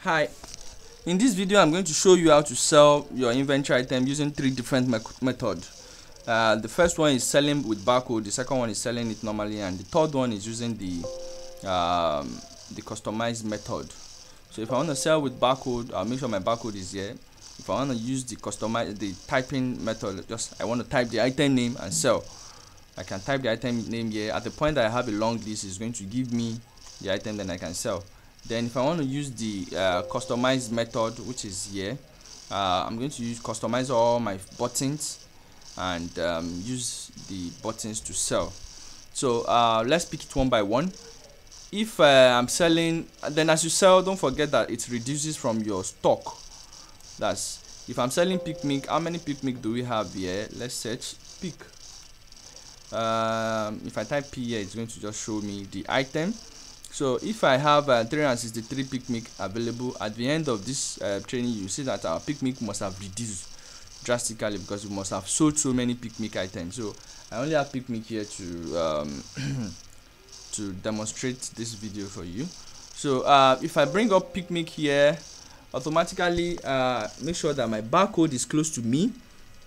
Hi, in this video I'm going to show you how to sell your inventory item using three different methods. The first one is selling with barcode, the second one is selling it normally, and the third one is using the customized method. So if I want to sell with barcode, I'll make sure my barcode is here. If I want to use the typing method, I want to type the item name and sell. I can type the item name here. At the point that I have a long list, it's going to give me the item, then I can sell. Then if I want to use the customized method, which is here, I'm going to customize all my buttons and use the buttons to sell. So let's pick it one by one. If I'm selling, then as you sell, don't forget that it reduces from your stock. That's if I'm selling picnic. How many picnic do we have here? Let's search pick. If I type P here, it's going to just show me the item. So if I have 363 picnic available at the end of this training, you see that our picnic must have reduced drastically because we must have sold so many picnic items. So I only have picnic here to to demonstrate this video for you. So if I bring up picnic here, automatically make sure that my barcode is close to me,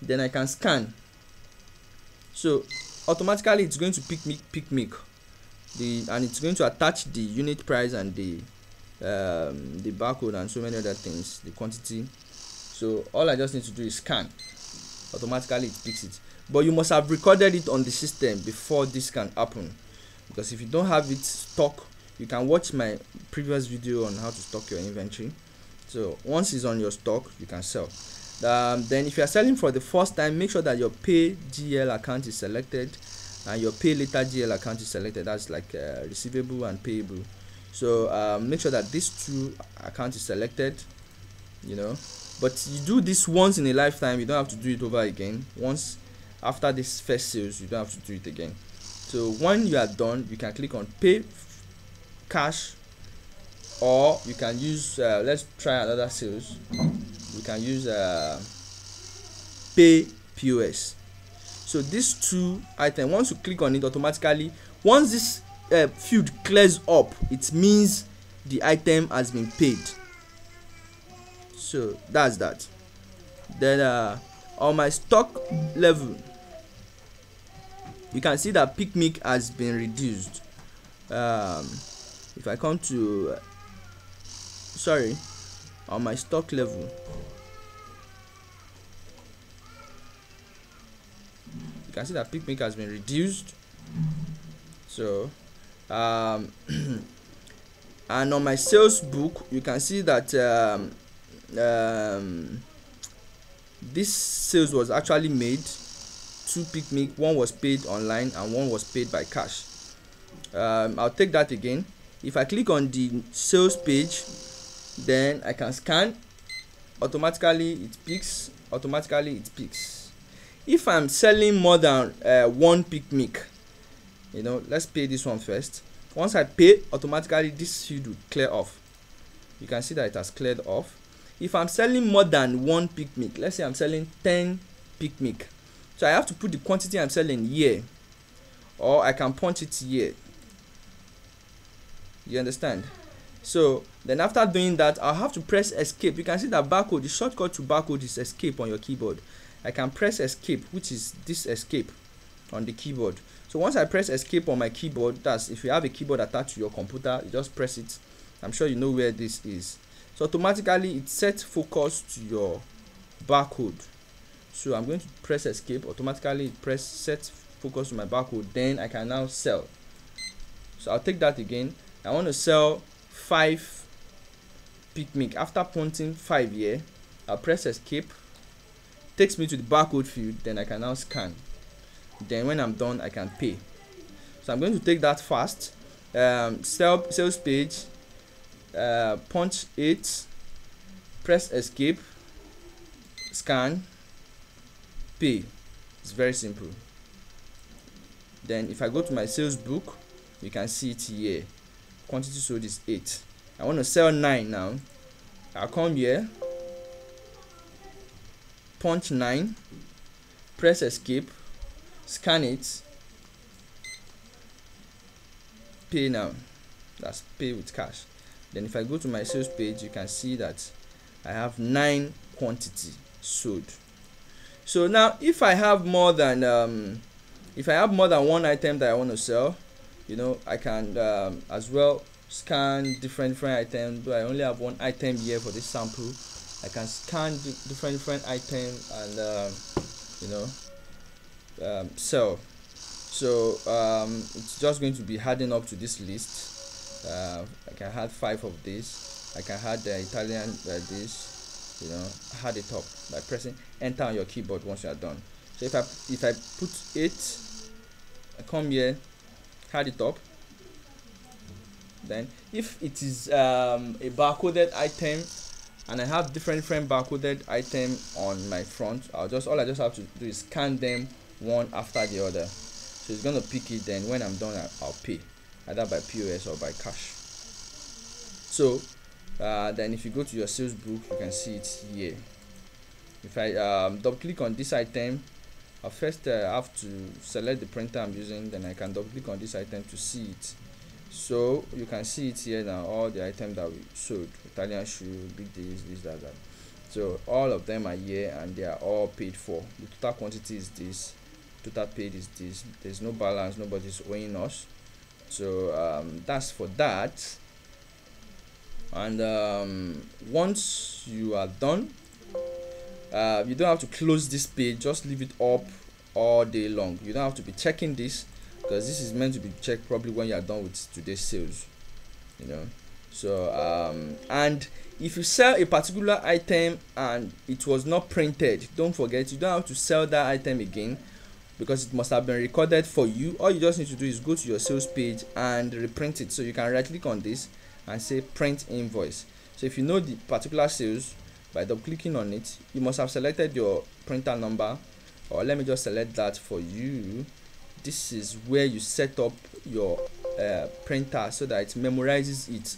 then I can scan. So automatically it's going to picnic. And it's going to attach the unit price and the barcode and so many other things, the quantity. So all I just need to do is scan. Automatically it picks it, but you must have recorded it on the system before this can happen, because if you don't have it stock, you can watch my previous video on how to stock your inventory. So once it's on your stock, you can sell. Then if you are selling for the first time, make sure that your pay GL account is selected and your pay later GL account is selected. That's like receivable and payable. So make sure that these two accounts is selected, but you do this once in a lifetime. You don't have to do it over again. Once after this first sales, you don't have to do it again. So when you are done, you can click on pay cash, or you can use let's try another sales. You can use pay POS. So these two items, once you click on it, automatically, once this field clears up, it means the item has been paid. So that's that. Then on my stock level, you can see that picnic has been reduced. If I come to on my stock level, you can see that picnic has been reduced. So and on my sales book, you can see that this sales was actually made. 2 picnic, one was paid online and one was paid by cash. I'll take that again. If I click on the sales page, then I can scan. Automatically it picks. If I'm selling more than 1 picnic, let's pay this one first. Once I pay, automatically this field will clear off. You can see that it has cleared off. If I'm selling more than 1 picnic, let's say I'm selling 10 picnic, so I have to put the quantity I'm selling here, or I can punch it here. You understand? So then after doing that, I'll have to press escape. You can see that barcode, the shortcut to barcode is escape on your keyboard. I can press escape, which is this escape on the keyboard. So once I press escape on my keyboard, that's if you have a keyboard attached to your computer, you just press it. I'm sure you know where this is. So automatically it sets focus to your barcode. So I'm going to press escape. Automatically it set focus to my barcode. Then I can now sell. So I'll take that again. I want to sell 5 picnic. After punching 5 here, I'll press escape. Takes me to the barcode field. Then I can now scan. Then when I'm done, I can pay. So I'm going to take that fast. Sales page, punch 8, press escape, scan, pay. It's very simple. Then if I go to my sales book, you can see it here. Quantity sold is 8. I want to sell 9 now. I'll come here, punch 9, press escape, scan it, pay now. That's pay with cash. Then if I go to my sales page, you can see that I have 9 quantity sold. So now if I have more than one item that I want to sell, I can as well scan different items. But I only have one item here for this sample. I can scan different items and sell. So it's just going to be adding up to this list. I can add 5 of this. I can add the Italian this. Add it up by pressing enter on your keyboard once you are done. So if I put it, I come here, add it up. Then if it is a barcoded item and I have different barcoded item on my front, all I just have to do is scan them one after the other. So it's gonna pick it. Then when I'm done, I'll pay either by POS or by cash. So then if you go to your sales book, you can see it here. If I double click on this item, I first have to select the printer I'm using. Then I can double click on this item to see it. So you can see it here now, all the items that we sold: Italian shoe, big this, that. So all of them are here and they are all paid for. The total quantity is this, total paid is this. There's no balance, nobody's owing us. So that's for that. And once you are done, you don't have to close this page, just leave it up all day long. You don't have to be checking this, because this is meant to be checked probably when you are done with today's sales. So and if you sell a particular item and it was not printed, don't forget, you don't have to sell that item again, because it must have been recorded for you. All you just need to do is go to your sales page and reprint it. So you can right click on this and say print invoice. So if you know the particular sales, by double clicking on it, you must have selected your printer number, or let me just select that for you. This is where you set up your printer so that it memorizes it.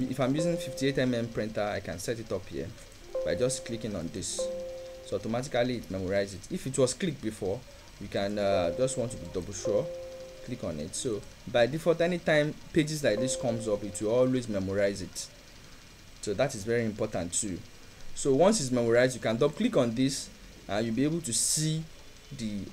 If I'm using 58mm printer, I can set it up here by just clicking on this. So automatically it memorizes it. If it was clicked before, you can just want to be double sure, click on it. So by default, anytime pages like this comes up, it will always memorize it. So that is very important too. So once it's memorized, you can double click on this and you'll be able to see the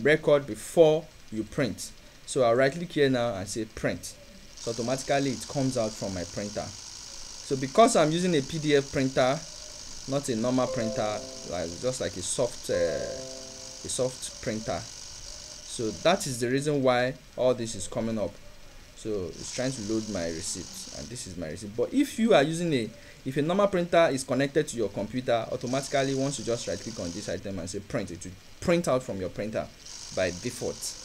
record before you print. So I'll right click here now and say print. So automatically it comes out from my printer. So because I'm using a PDF printer, not a normal printer, just like a soft printer, so that is the reason why all this is coming up. So it's trying to load my receipt, and this is my receipt. But if you are using if a normal printer is connected to your computer, automatically once you just right click on this item and say print, it will print out from your printer by default.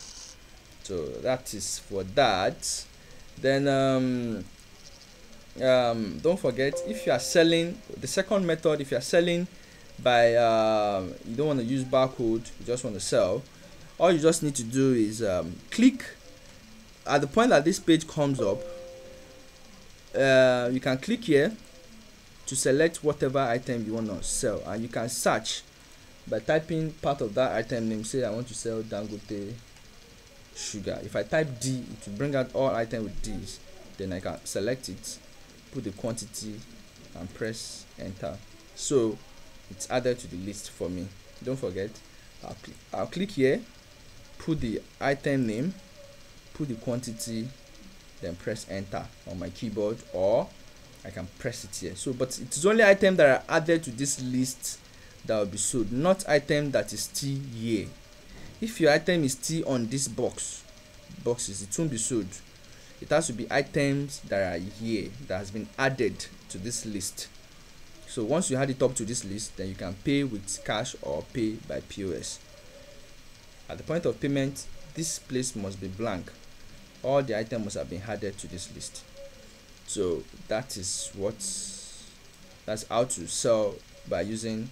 So that is for that. Then don't forget, if you are selling, the second method, if you are selling by you don't want to use barcode, you just want to sell, all you just need to do is click at the point that this page comes up. You can click here to select whatever item you want to sell, and you can search by typing part of that item name. Say I want to sell Dangote sugar. If I type D, it will bring out all items with D's. Then I can select it, put the quantity and press enter. So it's added to the list for me. Don't forget, I'll click here, put the item name, put the quantity, then press enter on my keyboard, or I can press it here. So but it is only items that are added to this list that will be sold, not item that is still here. If your item is still on this boxes, it won't be sold. It has to be items that are here, that has been added to this list. So once you add it up to this list, then you can pay with cash or pay by POS. At the point of payment, this place must be blank. All the items must have been added to this list. So that's how to sell by using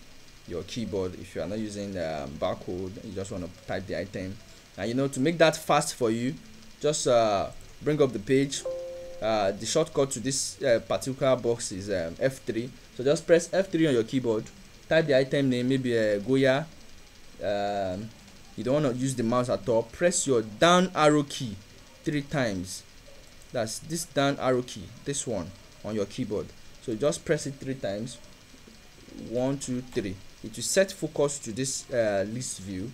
your keyboard. If you are not using the barcode, you just want to type the item. And to make that fast for you, just bring up the page. The shortcut to this particular box is F3. So just press F3 on your keyboard, type the item name, maybe Goya. You don't want to use the mouse at all. Press your down arrow key 3 times. That's this down arrow key, this one. on your keyboard. So just press it 3 times. 1, 2, 3. It will set focus to this list view.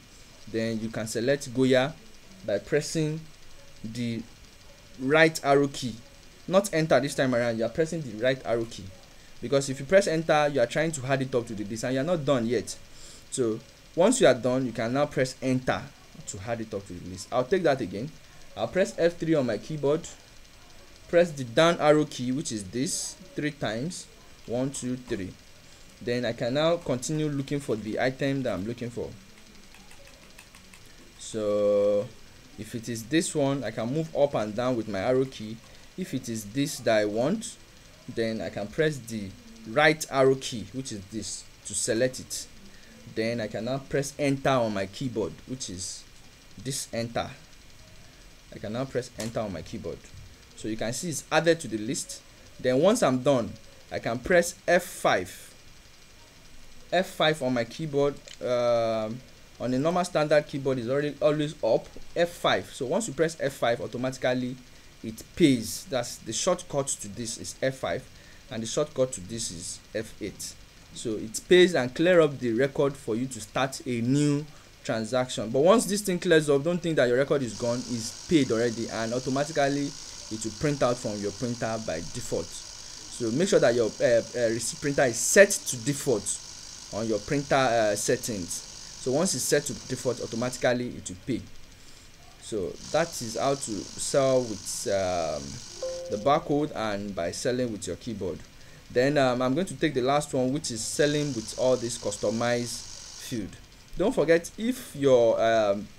Then you can select Goya by pressing the right arrow key, not enter this time around. You are pressing the right arrow key, because if you press enter, you are trying to add it up to the list and you are not done yet. So once you are done, you can now press enter to add it up to the list. I'll take that again. I'll press F3 on my keyboard, press the down arrow key, which is this, 3 times. 1, 2, 3. Then I can now continue looking for the item that I'm looking for. So if it is this one, I can move up and down with my arrow key. If it is this that I want, then I can press the right arrow key, which is this, to select it. Then I can now press enter on my keyboard, which is this, enter. I can now press enter on my keyboard. So you can see it's added to the list. Then once I'm done, I can press F5. F5 on my keyboard. On a normal standard keyboard is always up. F5. So once you press F5, automatically it pays. That's the shortcut to this is F5, and the shortcut to this is F8. So it pays and clear up the record for you to start a new transaction. But once this thing clears up, don't think that your record is gone. It's paid already, and automatically it will print out from your printer by default. So make sure that your receipt printer is set to default on your printer settings. So once it's set to default, automatically it will pay. So that is how to sell with the barcode and by selling with your keyboard. Then I'm going to take the last one, which is selling with all this customized field. Don't forget, if your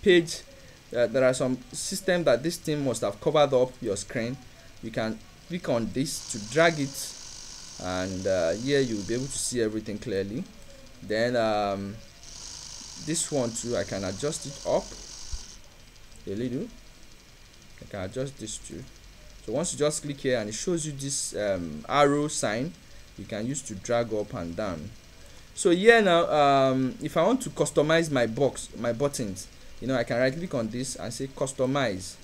page, there are some system that this thing must have covered up your screen, you can click on this to drag it, and here you'll be able to see everything clearly. Then this one too, I can adjust it up a little. I can adjust this too. So once you just click here and it shows you this arrow sign, you can use to drag up and down. So here now, if I want to customize my buttons, I can right click on this and say customize.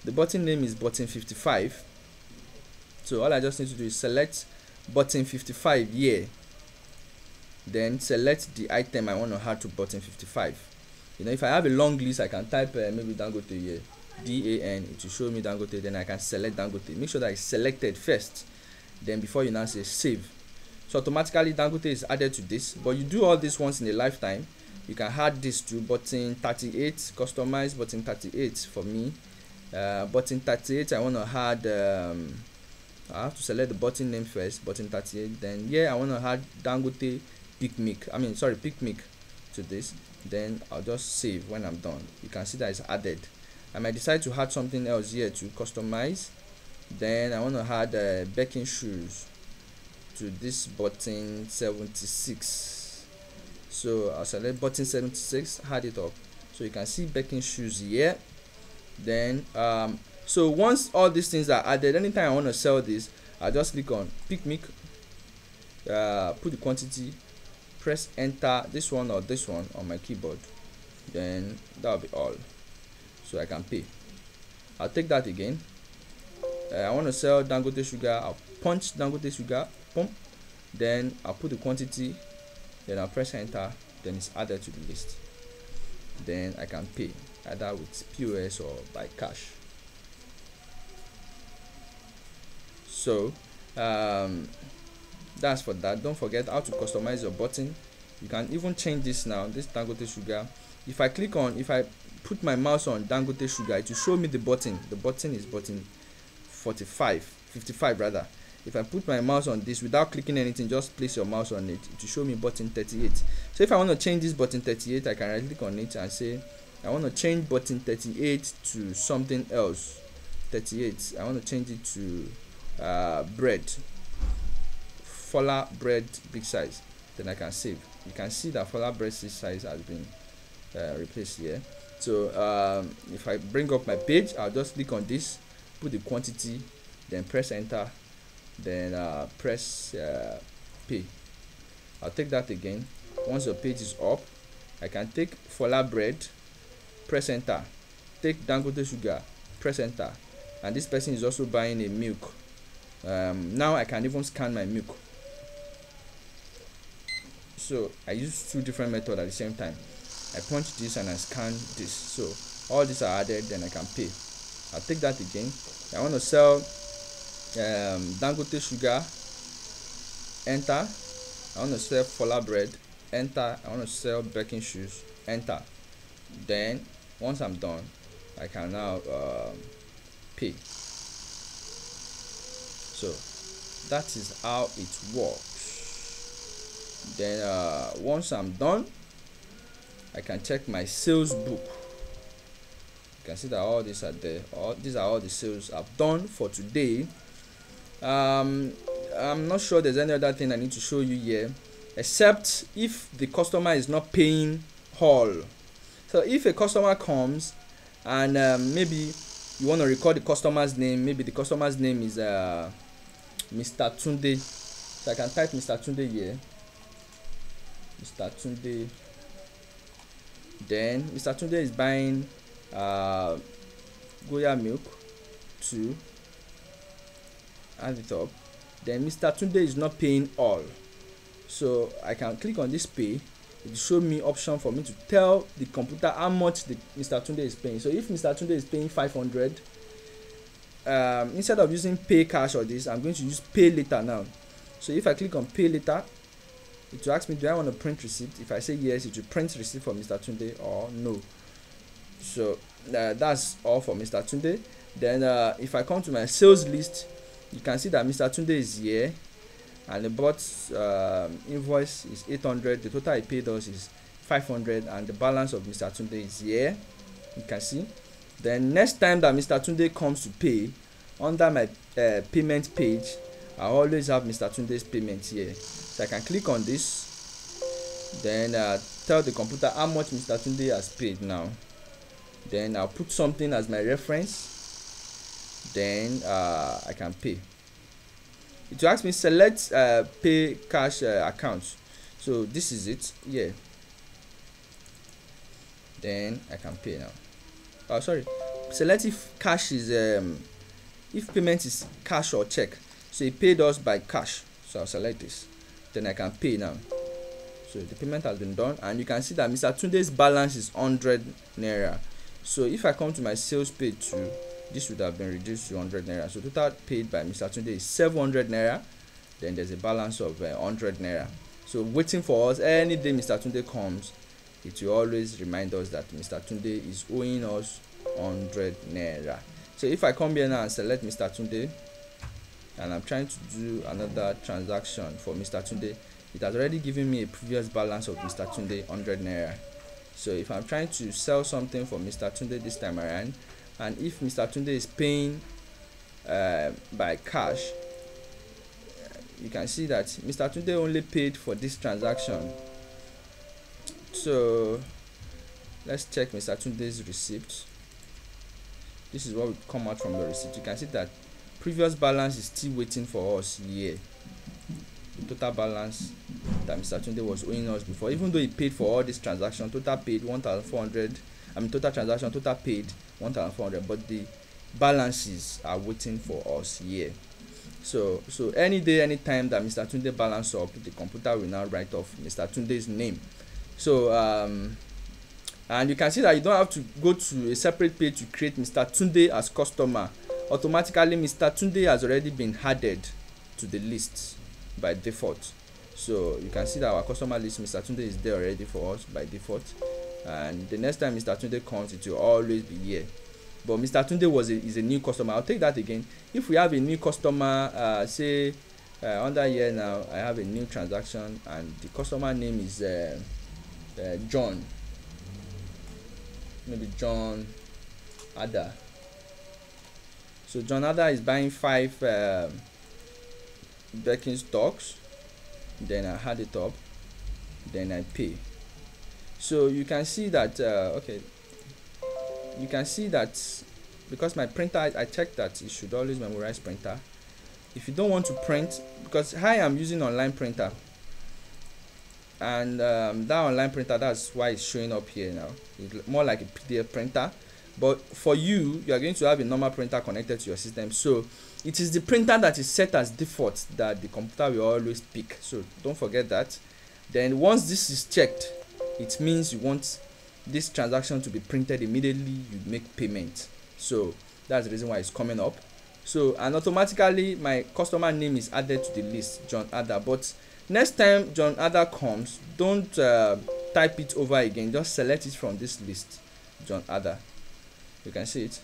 The button name is button 55. So all I just need to do is select button 55 here. Then select the item I want to add to button 55. If I have a long list, I can type maybe Dangote here, DAN. It will show me Dangote. Then I can select Dangote. Make sure that it's selected first. Then before you now say save. So automatically Dangote is added to this. But you do all this once in a lifetime. You can add this to button 38. Customize button 38 for me. Button 38, I want to add. I have to select the button name first. Button 38. Then I want to add Dangote picnic to this. Then I'll just save when I'm done. You can see that it's added. I might decide to add something else here to customize. Then I want to add baking shoes to this button 76. So I'll select button 76, add it up. So you can see baking shoes here. Then so once all these things are added, anytime I want to sell this, I'll just click on picnic, put the quantity, press enter, this one or this one on my keyboard. Then that'll be all. So I can pay. I'll take that again. I want to sell Dangote sugar. I'll punch Dangote sugar, pump. Then I'll put the quantity. Then I'll press enter. Then it's added to the list. Then I can pay either with POS or by cash. So that's for that. Don't forget how to customize your button. You can even change this now. This Dangote sugar. If I put my mouse on Dangote sugar, it will show me the button. The button is button 55 rather. If I put my mouse on this without clicking anything, just place your mouse on it, it will show me button 38. So if I want to change this button 38, I can right click on it and say I want to change button 38 to something else. 38, I want to change it to bread, Fuller bread big size. Then I can save. You can see that Fuller bread size has been replaced here. So if I bring up my page, I'll just click on this, put the quantity, then press enter, then press pay. I'll take that again. Once your page is up, I can take Fuller bread, press enter, take Dangote sugar, press enter, and this person is also buying a milk. Now I can even scan my milk. So I use two different methods at the same time. I punch this and I scan this. So all these are added, then I can pay. I'll take that again. I want to sell Dangote sugar, enter. I want to sell Fola bread, enter. I want to sell baking shoes, enter. Then once I'm done, I can now pay. So that is how it works. Then once I'm done, I can check my sales book. You can see that all these are there. These are all the sales I've done for today. I'm not sure there's any other thing I need to show you here, except if the customer is not paying all. So if a customer comes and maybe you want to record the customer's name, maybe the customer's name is Mr. Tunde. So I can type Mr. Tunde here. Mr. Tunde. Then Mr. Tunde is buying Goya milk 2. Add it up. Then Mr. Tunde is not paying all. So I can click on this pay. It will show me option for me to tell the computer how much Mr. Tunde is paying. So if Mr. Tunde is paying 500, instead of using pay cash or this, I'm going to use pay later now. So if I click on pay later, it will ask me, do I want to print receipt? If I say yes, it will print receipt for Mr. Tunde, or no. So that's all for Mr. Tunde. Then if I come to my sales list, you can see that Mr. Tunde is here, and the bought invoice is 800. The total he paid us is 500, and the balance of Mr. Tunde is here. You can see. Then next time that Mr. Tunde comes to pay, under my payment page, I always have Mr. Tunde's payment here. So I can click on this, then tell the computer how much Mr. Tunde has paid now. Then I'll put something as my reference. Then I can pay. It will ask me select pay cash account. So this is it here. Then I can pay now. Oh, sorry. Select if cash is if payment is cash or check. So he paid us by cash. So I'll select this. Then I can pay now. So the payment has been done, and you can see that Mr. Tunde's balance is 100 naira. So if I come to my sales page too, this would have been reduced to 100 naira. So total paid by Mr. Tunde is 700 naira. Then there's a balance of 100 naira. So waiting for us, any day Mr. Tunde comes, it will always remind us that Mr. Tunde is owing us 100 naira. So if I come here now and select Mr. Tunde, and I'm trying to do another transaction for Mr. Tunde, it has already given me a previous balance of Mr. Tunde 100 naira. So if I'm trying to sell something for Mr. Tunde this time around, and if Mr. Tunde is paying by cash, you can see that Mr. Tunde only paid for this transaction. So let's check Mr. Tunde's receipt. This is what will come out from the receipt. You can see that previous balance is still waiting for us here. The total balance that Mr. Tunde was owing us before, even though he paid for all this transaction, total paid 1,400. I mean total transaction, total paid 1,400, but the balances are waiting for us here. So any day, any time that Mr. Tunde balance up, the computer will now write off Mr. Tunde's name. So and you can see that you don't have to go to a separate page to create Mr. Tunde as customer. Automatically Mr. Tunde has already been added to the list by default. So you can see that our customer list, Mr. Tunde, is there already for us by default, and the next time Mr. Tunde comes, it will always be here. But Mr. Tunde is a new customer. I'll take that again. If we have a new customer, say under here now, I have a new transaction, and the customer name is John, maybe John Ada. So John Ada is buying 5 baking stocks. Then I add it up, then I pay. So you can see that you can see that because my printer, I checked that it should always memorize printer. If you don't want to print, because I am using online printer, and that online printer, that's why it's showing up here now. It's more like a PDF printer. but for you are going to have a normal printer connected to your system, so it is the printer that is set as default that the computer will always pick, so don't forget that. Then once this is checked, it means you want this transaction to be printed immediately you make payment, so that's the reason why it's coming up. So, and automatically my customer name is added to the list, John Ada. But next time John Ada comes, don't type it over again, just select it from this list, John Ada. You can see it.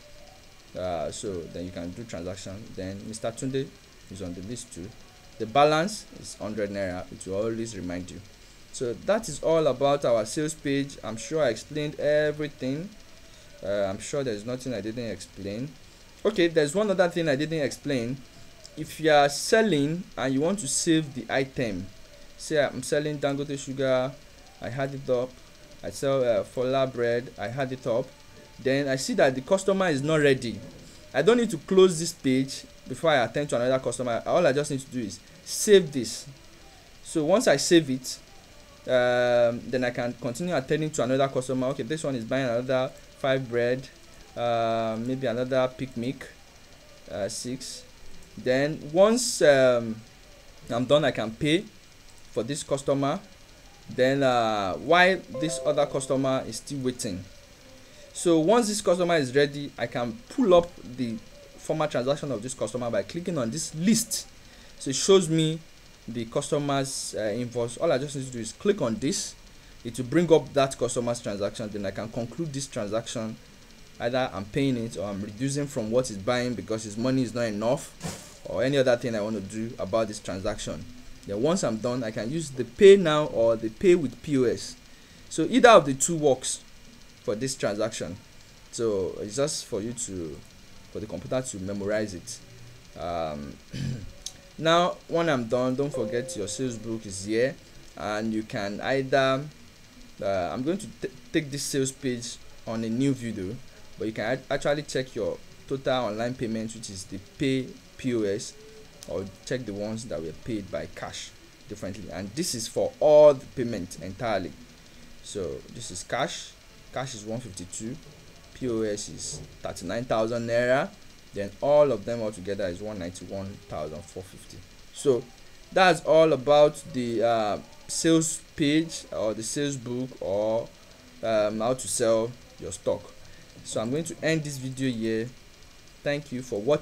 So then you can do transaction. Then Mr. Tunde is on the list too. The balance is 100 naira. It will always remind you. So that is all about our sales page. I'm sure I explained everything. I'm sure there's nothing I didn't explain. Okay, there's one other thing I didn't explain. If you are selling and you want to save the item, say I'm selling Dangote sugar, I had it up. I sell Fola bread, I had it up. Then I see that the customer is not ready. I don't need to close this page before I attend to another customer. All I just need to do is save this. So once I save it, then I can continue attending to another customer. Okay, this one is buying another 5 bread, maybe another picnic 6. Then once I'm done, I can pay for this customer. Then while this other customer is still waiting, so once this customer is ready, I can pull up the former transaction of this customer by clicking on this list. So it shows me the customer's invoice. All I just need to do is click on this. It will bring up that customer's transaction. Then I can conclude this transaction. Either I'm paying it or I'm reducing from what he's buying because his money is not enough, or any other thing I want to do about this transaction. Then once I'm done, I can use the pay now or the pay with POS. So either of the two works for this transaction. So it's just for you to, for the computer to memorize it. Now when I'm done, don't forget your sales book is here, and you can either I'm going to take this sales page on a new video, but you can actually check your total online payments, which is the pay POS, or check the ones that were paid by cash differently. And this is for all the payments entirely. So this is cash is 152, POS is 39,000 naira, then all of them all together is 191,450. So that's all about the sales page or the sales book, or how to sell your stock. So I'm going to end this video here. Thank you for watching.